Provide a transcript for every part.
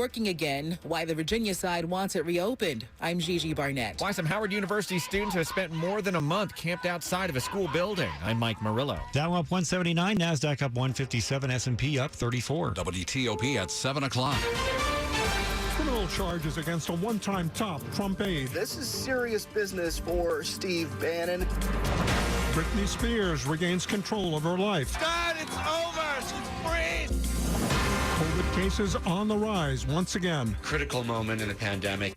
Working again, why the Virginia side wants it reopened. I'm Gigi Barnett. Why some Howard University students have spent more than a month camped outside of a school building. I'm Mike Murillo. Dow up 179, NASDAQ up 157, S&P up 34. WTOP at 7 o'clock. Criminal charges against a one-time top Trump aide. This is serious business for Steve Bannon. Britney Spears regains control of her life. God, it's over. She's free. COVID cases on the rise once again. Critical moment in the pandemic.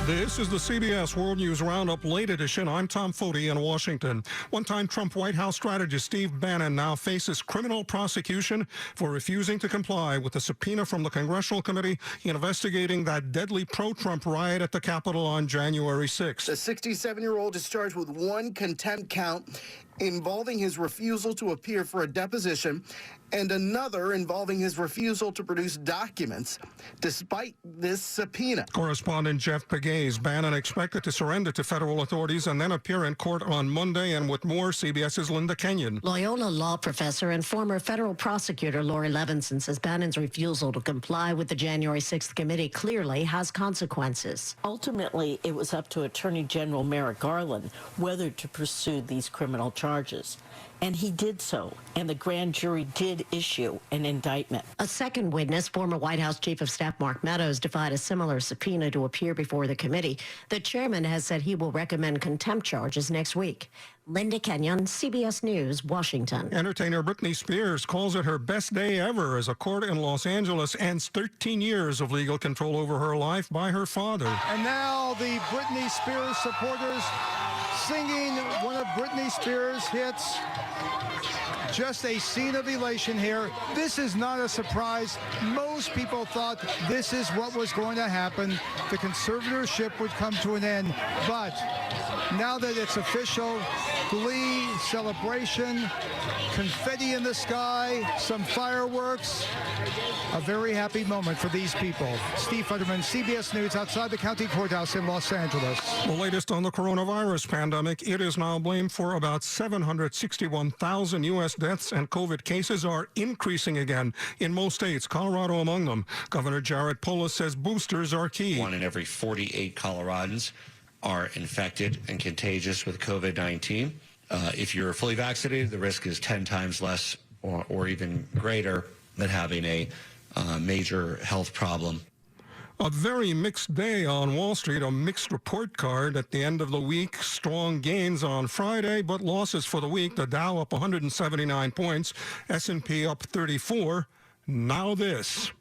This is the CBS World News Roundup Late Edition. I'm Tom Foti in Washington. One-time Trump White House strategist Steve Bannon now faces criminal prosecution for refusing to comply with a subpoena from the Congressional Committee investigating that deadly pro-Trump riot at the Capitol on January 6th. The 67-year-old is charged with one contempt count involving his refusal to appear for a deposition and another involving his refusal to produce documents despite this subpoena. Correspondent Jeff Pegues. Bannon expected to surrender to federal authorities and then appear in court on Monday. And with more, CBS's Linda Kenyon. Loyola law professor and former federal prosecutor Lori Levinson says Bannon's refusal to comply with the January 6th committee clearly has consequences. Ultimately, it was up to Attorney General Merrick Garland whether to pursue these criminal charges. And he did so, and the grand jury did issue an indictment. A second witness, former White House Chief of Staff Mark Meadows, defied a similar subpoena to appear before the committee. The chairman has said he will recommend contempt charges next week. Linda Kenyon, CBS News, Washington. Entertainer Britney Spears calls it her best day ever as a court in Los Angeles ends 13 years of legal control over her life by her father. And now the Britney Spears supporters singing one of Britney Spears' hits. Just a scene of elation here. This is not a surprise. Most people thought this is what was going to happen. The conservatorship would come to an end. But now that it's official, glee, celebration, confetti in the sky, some fireworks. A very happy moment for these people. Steve Futterman, CBS News, outside the county courthouse in Los Angeles. The latest on the coronavirus pandemic. It is now blamed for about 761,000 U.S. deaths, and COVID cases are increasing again in most states, Colorado among them. Governor Jared Polis says boosters are key. 1 in every 48 Coloradans are infected and contagious with COVID-19. If you're fully vaccinated, the risk is 10 times less or even greater than having a major health problem. A very mixed day on Wall Street, a mixed report card at the end of the week. Strong gains on Friday, but losses for the week. The Dow up 179 points, S&P up 34. Now this.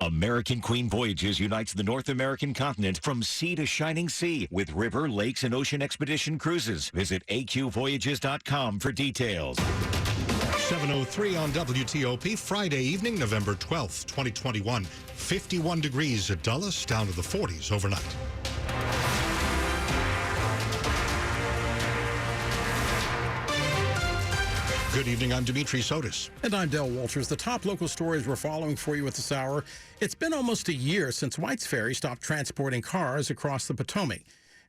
American Queen Voyages unites the North American continent from sea to shining sea with river, lakes, and ocean expedition cruises. Visit aqvoyages.com for details. 7:03 on WTOP, Friday evening, November 12th, 2021. 51 degrees at Dulles, down to the 40s overnight. Good evening, I'm Dimitri Sotis. And I'm Del Walters. The top local stories we're following for you at this hour. It's been almost a year since White's Ferry stopped transporting cars across the Potomac.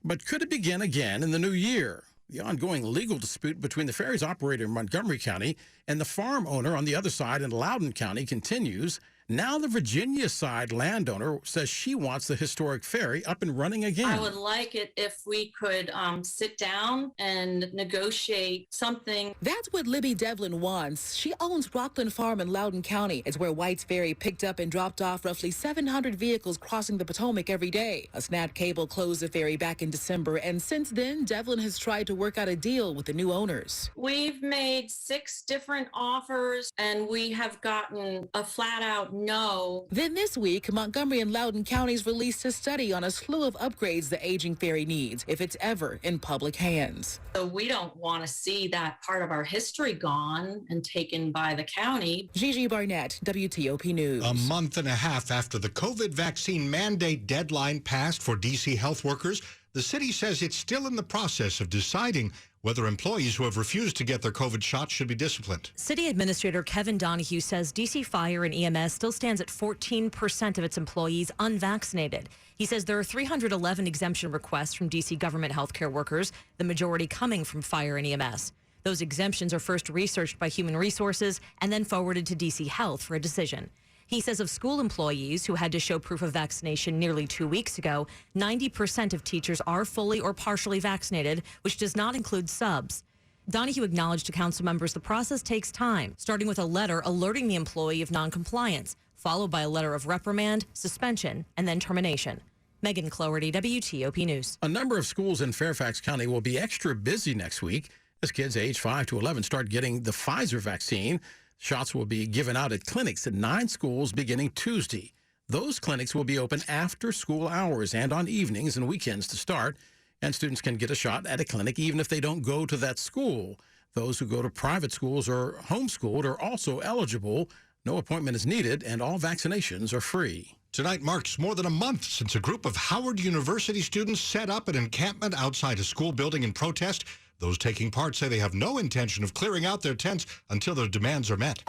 But could it begin again in the new year? The ongoing legal dispute between the ferry's operator in Montgomery County and the farm owner on the other side in Loudoun County continues. Now the Virginia side landowner says she wants the historic ferry up and running again. I would like it if we could sit down and negotiate something. That's what Libby Devlin wants. She owns Rockland Farm in Loudoun County. It's where White's Ferry picked up and dropped off roughly 700 vehicles crossing the Potomac every day. A snapped cable closed the ferry back in December, and since then, Devlin has tried to work out a deal with the new owners. We've made 6 different offers, and we have gotten a flat-out no. Then this week, Montgomery and Loudoun counties released a study on a slew of upgrades the aging ferry needs if it's ever in public hands. So we don't want to see that part of our history gone and taken by the county. Gigi Barnett, WTOP News. A month and a half after the COVID vaccine mandate deadline passed for D.C. health workers, the city says it's still in the process of deciding whether employees who have refused to get their COVID shots should be disciplined. City Administrator Kevin Donahue says D.C. Fire and EMS still stands at 14% of its employees unvaccinated. He says there are 311 exemption requests from D.C. government healthcare workers, the majority coming from fire and EMS. Those exemptions are first researched by Human Resources and then forwarded to DC Health for a decision. He says of school employees who had to show proof of vaccination nearly 2 weeks ago, 90% of teachers are fully or partially vaccinated, which does not include subs. Donahue acknowledged to council members the process takes time, starting with a letter alerting the employee of noncompliance, followed by a letter of reprimand, suspension, and then termination. Megan Cloherty, WTOP News. A number of schools in Fairfax County will be extra busy next week as kids age 5 to 11 start getting the Pfizer vaccine. Shots will be given out at clinics at 9 schools beginning Tuesday. Those clinics will be open after school hours and on evenings and weekends to start, and students can get a shot at a clinic even if they don't go to that school. Those who go to private schools or homeschooled are also eligible. No appointment is needed, and all vaccinations are free. Tonight marks more than a month since a group of Howard University students set up an encampment outside a school building in protest. Those taking part say they have no intention of clearing out their tents until their demands are met.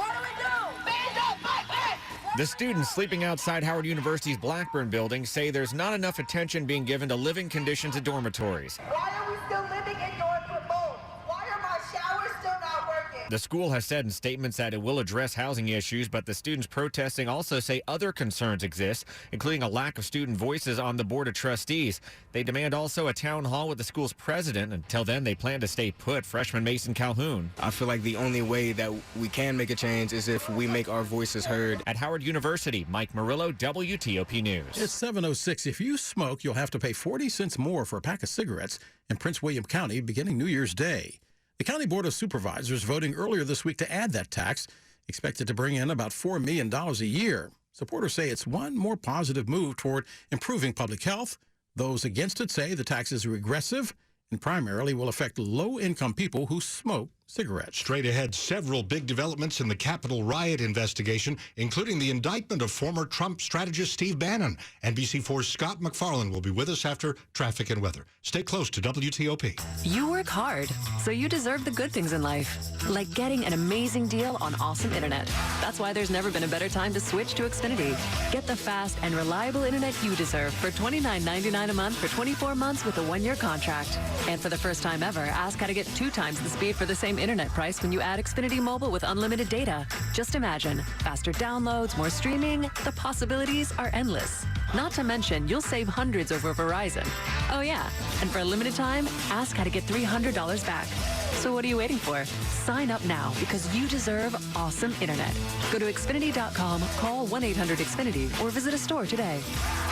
The students sleeping outside Howard University's Blackburn building say there's not enough attention being given to living conditions at dormitories. Why are we still living indoors with mold? Why are my showers still not working? The school has said in statements that it will address housing issues, but the students protesting also say other concerns exist, including a lack of student voices on the board of trustees. They demand also a town hall with the school's president. Until then, they plan to stay put. Freshman Mason Calhoun. I feel like the only way that we can make a change is if we make our voices heard. At Howard University, Mike Murillo, WTOP News. It's 7:06. If you smoke, you'll have to pay 40 cents more for a pack of cigarettes in Prince William County beginning New Year's Day. The County Board of Supervisors voting earlier this week to add that tax, expected to bring in about $4 million a year. Supporters say it's one more positive move toward improving public health. Those against it say the tax is regressive and primarily will affect low-income people who smoke cigarettes. Straight ahead, several big developments in the Capitol riot investigation, including the indictment of former Trump strategist Steve Bannon. NBC4's Scott McFarland will be with us after traffic and weather. Stay close to WTOP. You work hard, so you deserve the good things in life, like getting an amazing deal on awesome internet. That's why there's never been a better time to switch to Xfinity. Get the fast and reliable internet you deserve for $29.99 a month for 24 months with a 1-year contract. And for the first time ever, ask how to get 2 times the speed for the same internet price when you add Xfinity Mobile with unlimited data. Just imagine, faster downloads, more streaming, the possibilities are endless. Not to mention, you'll save hundreds over Verizon. Oh yeah, and for a limited time, ask how to get $300 back. So what are you waiting for? Sign up now because you deserve awesome internet. Go to Xfinity.com, call 1-800-XFINITY, or visit a store today.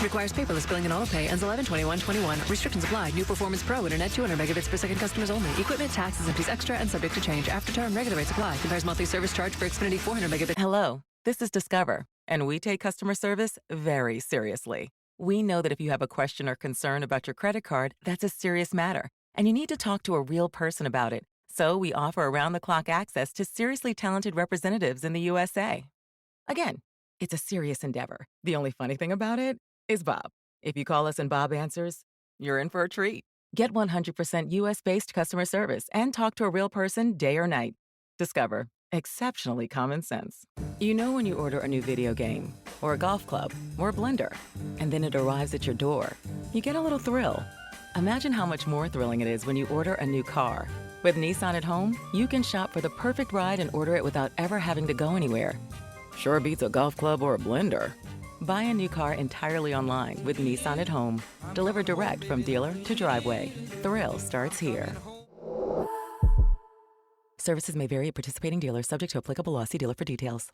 Requires paperless billing and autopay. Ends 11/21/21. Restrictions apply. New Performance Pro internet 200 megabits per second customers only. Equipment, taxes, and fees extra and subject to change. After term, regular rates apply. Compares monthly service charge for Xfinity 400 megabits. Hello, this is Discover, and we take customer service very seriously. We know that if you have a question or concern about your credit card, that's a serious matter, and you need to talk to a real person about it. So we offer around-the-clock access to seriously talented representatives in the USA. Again, it's a serious endeavor. The only funny thing about it is Bob. If you call us and Bob answers, you're in for a treat. Get 100% US-based customer service and talk to a real person day or night. Discover. Exceptionally common sense. You know when you order a new video game, or a golf club, or a blender, and then it arrives at your door, you get a little thrill. Imagine how much more thrilling it is when you order a new car. With Nissan at home, you can shop for the perfect ride and order it without ever having to go anywhere. Sure beats a golf club or a blender. Buy a new car entirely online with Nissan at home. Delivered direct from dealer to driveway. Thrill starts here. Services may vary at participating dealers, subject to applicable law. See dealer for details.